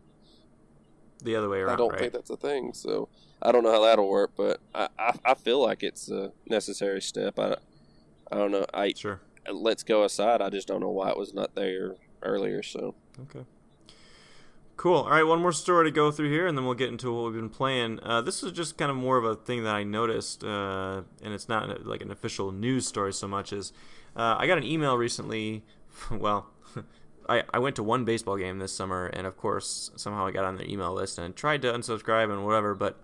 The other way around, I don't think that's a thing, so I don't know how that'll work, but I feel like it's a necessary step. I don't know. Sure. Let's Go aside, I just don't know why it was not there earlier, so. Okay. Cool. All right, one more story to go through here, and then we'll get into what we've been playing. This is just kind of more of a thing that I noticed, and it's not like an official news story so much as I got an email recently. Well, I went to one baseball game this summer, and of course, somehow I got on their email list and tried to unsubscribe and whatever, but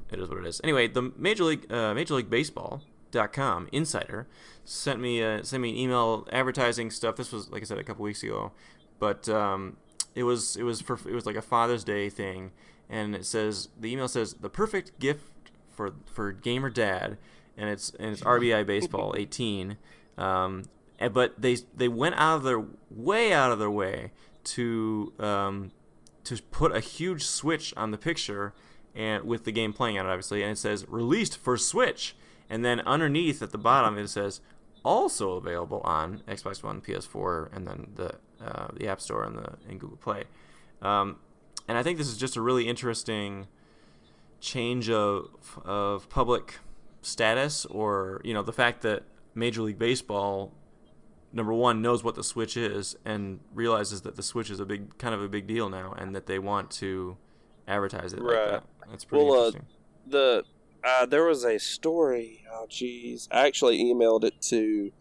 it is what it is. Anyway, the Major League Baseball.com insider sent me an email advertising stuff. This was, like I said, a couple weeks ago, but it was like a Father's Day thing, and the email says the perfect gift for gamer dad, and it's RBI Baseball 18. But they went out of their way to put a huge Switch on the picture, and with the game playing on it, obviously, and it says released for Switch, and then underneath at the bottom it says also available on Xbox One, PS4, and then the App Store and Google Play. And I think this is just a really interesting change of public status, or the fact that Major League Baseball, number one, knows what the Switch is and realizes that the Switch is a big deal now, and that they want to advertise it like that. That's pretty interesting. There was a story. Oh, geez, I actually emailed it to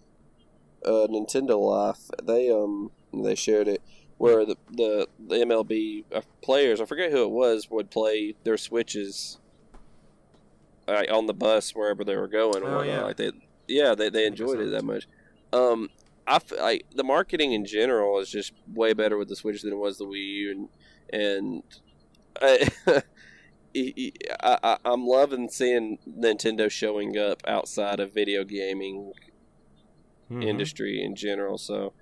Nintendo Life. They shared it where the MLB players, I forget who it was, would play their Switches on the bus wherever they were going. Oh, yeah. Like they enjoyed it that much. The marketing in general is just way better with the Switch than it was the Wii U, and I'm loving seeing Nintendo showing up outside of video gaming industry in general. So,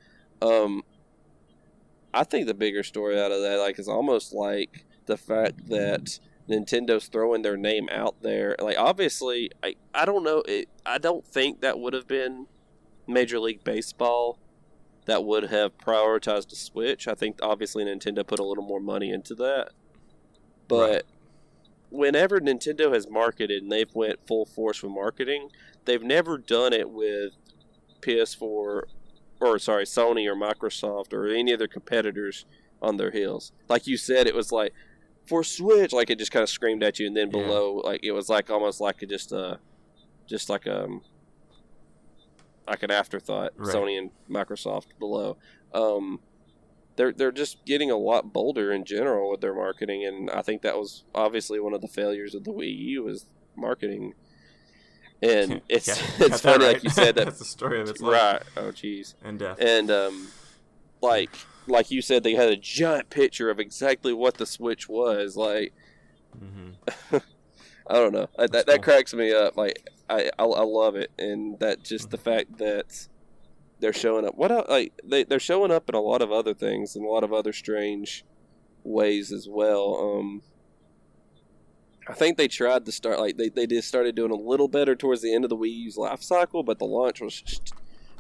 I think the bigger story out of that, is almost like the fact that Nintendo's throwing their name out there. Like, obviously, I don't know. I don't think that would have been Major League Baseball that would have prioritized a Switch. I think obviously Nintendo put a little more money into that. But whenever Nintendo has marketed and they've went full force with marketing, they've never done it with Sony or Microsoft or any other competitors on their heels. Like you said, it was like for Switch, like it just kind of screamed at you, and then below, like it was like almost like like an afterthought. Right. Sony and Microsoft below. They're just getting a lot bolder in general with their marketing, and I think that was obviously one of the failures of the Wii U was marketing. And it's funny, right? Like you said, that's the story of its life. Right. Oh, jeez. And death. And like you said, they had a giant picture of exactly what the Switch was. Like, I don't know. That cracks me up. Like, I love it, and that just the fact that they're showing up. They're showing up in a lot of other things and a lot of other strange ways as well. I think they tried to start they just started doing a little better towards the end of the Wii U's life cycle, but the launch was just,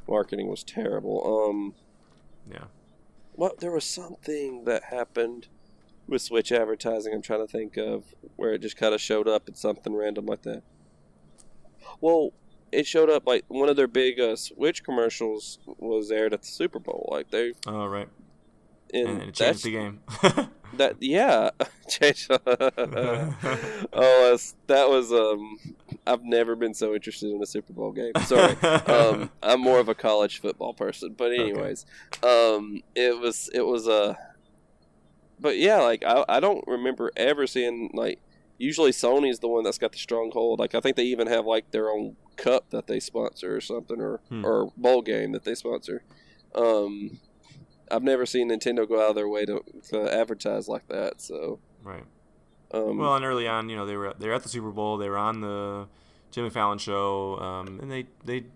marketing was terrible. There was something that happened with Switch advertising. I'm trying to think of where it just kind of showed up at something random like that. Well, it showed up like one of their big Switch commercials was aired at the Super Bowl. Like they. Oh right. And it changed the game. Changed. That was. I've never been so interested in a Super Bowl game. Sorry, I'm more of a college football person. But anyways, it was But yeah, like I don't remember ever seeing like. Usually Sony's the one that's got the stronghold. Like I think they even have like their own cup that they sponsor or something, or bowl game that they sponsor. I've never seen Nintendo go out of their way to advertise like that. So right. Well, and early on, they were at the Super Bowl. They were on the Jimmy Fallon show, and they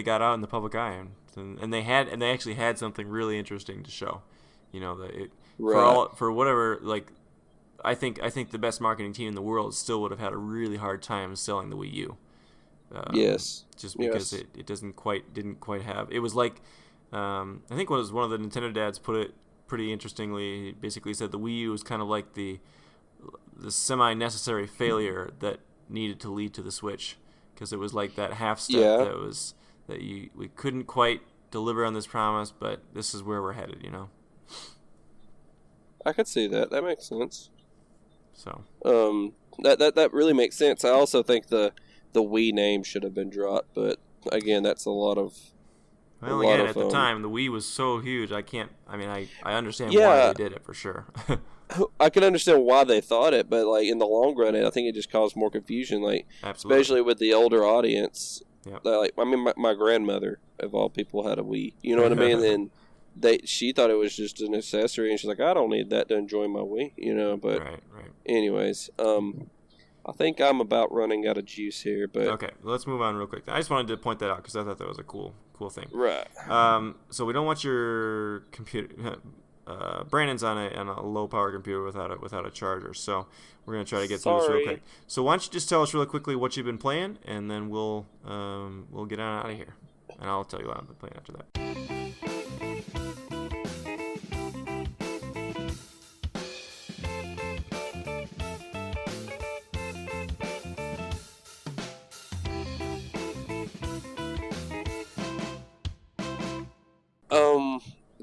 got out in the public eye, and they actually had something really interesting to show. For whatever like. I think the best marketing team in the world still would have had a really hard time selling the Wii U. Yes. Just because it didn't quite have. It was like I think one of the Nintendo dads put it pretty interestingly. He basically said the Wii U was kind of like the semi-necessary failure that needed to lead to the Switch, because it was like that half step we couldn't quite deliver on this promise, but this is where we're headed. I could see that. That makes sense. So that really makes sense. I also think the Wii name should have been dropped, but again, that's a lot of. Well, again, at the time, the Wii was so huge. I understand why they did it for sure. I can understand why they thought it, but like in the long run, I think it just caused more confusion. Like absolutely. Especially with the older audience. Yep. Like my grandmother of all people had a Wii. You know what I mean? And she thought it was just an accessory, and she's like, I don't need that to enjoy my Wii, but right. Anyways, I think I'm about running out of juice here, but okay, let's move on real quick. I just wanted to point that out because I thought that was a cool thing. Right. So we don't want your computer. Brandon's on a low power computer without a charger, so we're gonna try to get through this real quick. So why don't you just tell us really quickly what you've been playing, and then we'll get on out of here, and I'll tell you what I've been playing after that.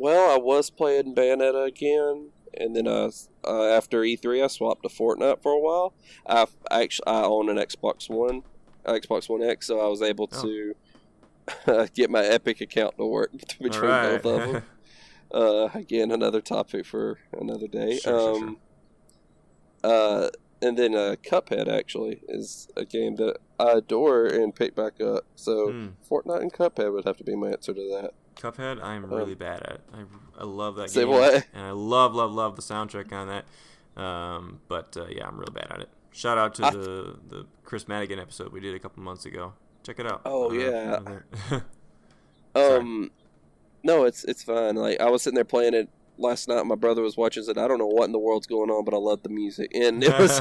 Well, I was playing Bayonetta again, and then after E3, I swapped to Fortnite for a while. I own an Xbox One X, so I was able to get my Epic account to work between both of them. Again, another topic for another day. Sure. And then Cuphead actually is a game that I adore and pick back up. So Fortnite and Cuphead would have to be my answer to that. Cuphead, I'm really bad at. I love that game. And I love the soundtrack on that. But I'm real bad at it. Shout out to the Chris Madigan episode we did a couple months ago. Check it out. Oh yeah. No, it's fine. Like I was sitting there playing it last night. My brother was watching. Said, I don't know what in the world's going on, but I love the music, and it was.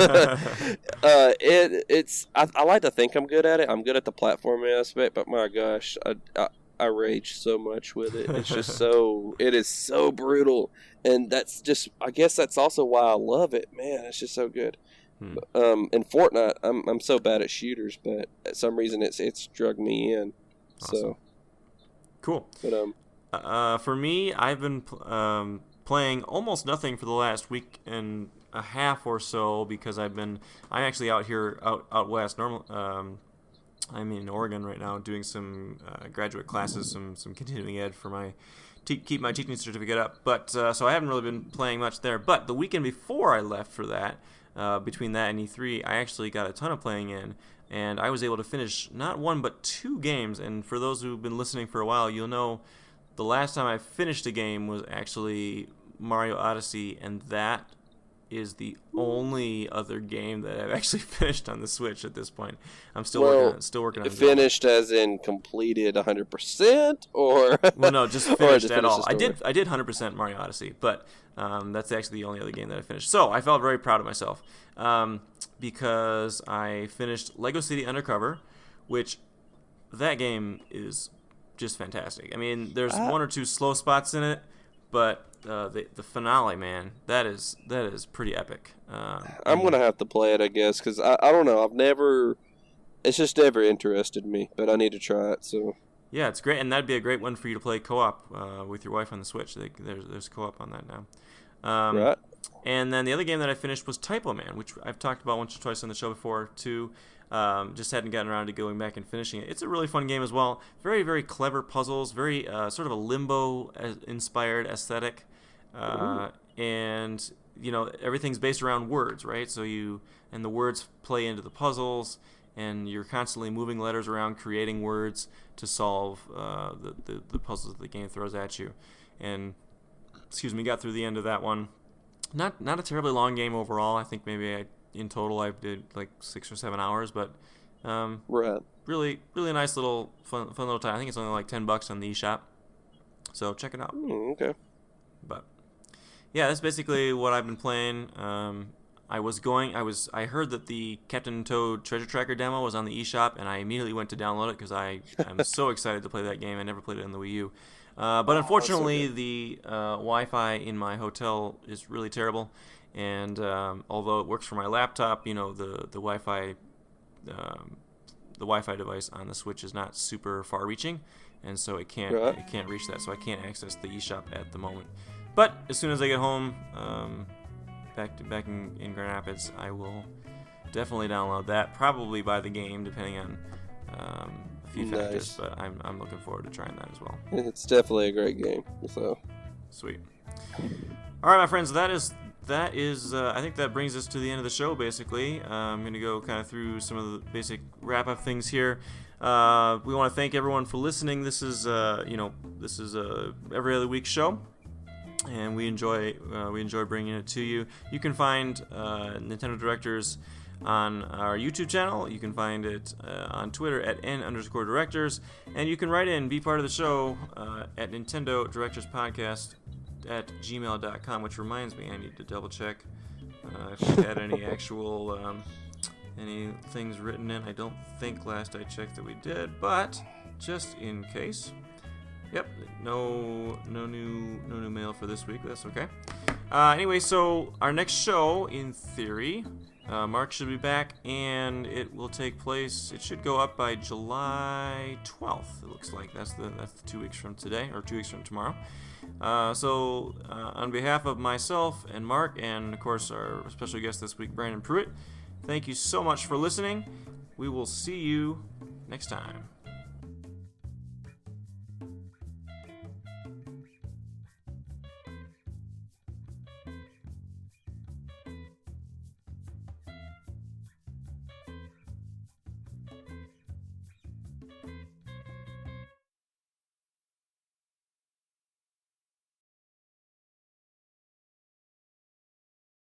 I like to think I'm good at it. I'm good at the platforming aspect, but my gosh, I rage so much with it. It's just it is so brutal, and I guess that's also why I love it. Man, it's just so good. In Fortnite, I'm so bad at shooters, but at some reason it's drug me in. Awesome. So cool. But for me, I've been playing almost nothing for the last week and a half or so because I'm actually out here out west. I'm in Oregon right now doing some graduate classes, some continuing ed for keep my teaching certificate up. But so I haven't really been playing much there. But the weekend before I left for that, between that and E3, I actually got a ton of playing in, and I was able to finish not one but 2 games. And for those who've been listening for a while, you'll know the last time I finished a game was actually Mario Odyssey, and that is the only other game that I've actually finished on the Switch at this point. I'm still working on it. Finished as in completed 100%, or well, no, just finished at all. I did 100% Mario Odyssey, but that's actually the only other game that I finished. So I felt very proud of myself because I finished Lego City Undercover, which that game is just fantastic. I mean, there's one or two slow spots in it, but the finale, man, that is pretty epic. I'm gonna have to play it, I guess, because I don't know. I've never It's just never interested me, but I need to try it. So Yeah, it's great, and that'd be a great one for you to play co-op with your wife on the Switch. There's co-op on that now. right. And then the other game that I finished was Typo Man, which I've talked about once or twice on the show before too. Just hadn't gotten around to going back and finishing it. It's a really fun game as well. Very, very clever puzzles. Very sort of a Limbo-inspired aesthetic. And, everything's based around words, right? So and the words play into the puzzles, and you're constantly moving letters around, creating words to solve the puzzles that the game throws at you. And, got through the end of that one. Not a terribly long game overall. I think maybe in total I did like 6 or 7 hours, but Right. really really nice little fun little time. I think it's only like $10 on the eShop, so check it out. Okay. But yeah, that's basically what I've been playing. I heard that the Captain Toad Treasure Tracker demo was on the eShop, and I immediately went to download it because I'm so excited to play that game. I never played it on the Wii U. But unfortunately, the Wi-Fi in my hotel is really terrible, and although it works for my laptop, the Wi-Fi device on the Switch is not super far-reaching, and so it can't reach that. So I can't access the eShop at the moment. But as soon as I get home, back in Grand Rapids, I will definitely download that. Probably buy the game, depending on a few factors, but I'm looking forward to trying that as well. It's definitely a great game. So sweet. All right, my friends, that is. I think that brings us to the end of the show. Basically, I'm going to go kind of through some of the basic wrap-up things here. We want to thank everyone for listening. This is every other week show, and we enjoy bringing it to you. You can find Nintendo Directors on our YouTube channel. You can find it on Twitter at @N_Directors, and you can write in, be part of the show at Nintendo Directors Podcast at gmail.com, which reminds me, I need to double check if we had any actual any things written in. I don't think last I checked that we did, but just in case. Yep, no new mail for this week. That's okay. Anyway, so our next show, in theory, Mark should be back, and it will take place. It should go up by July 12th. It looks like that's the 2 weeks from today, or 2 weeks from tomorrow. So on behalf of myself and Mark, and of course our special guest this week, Brandon Pruitt, thank you so much for listening. We will see you next time.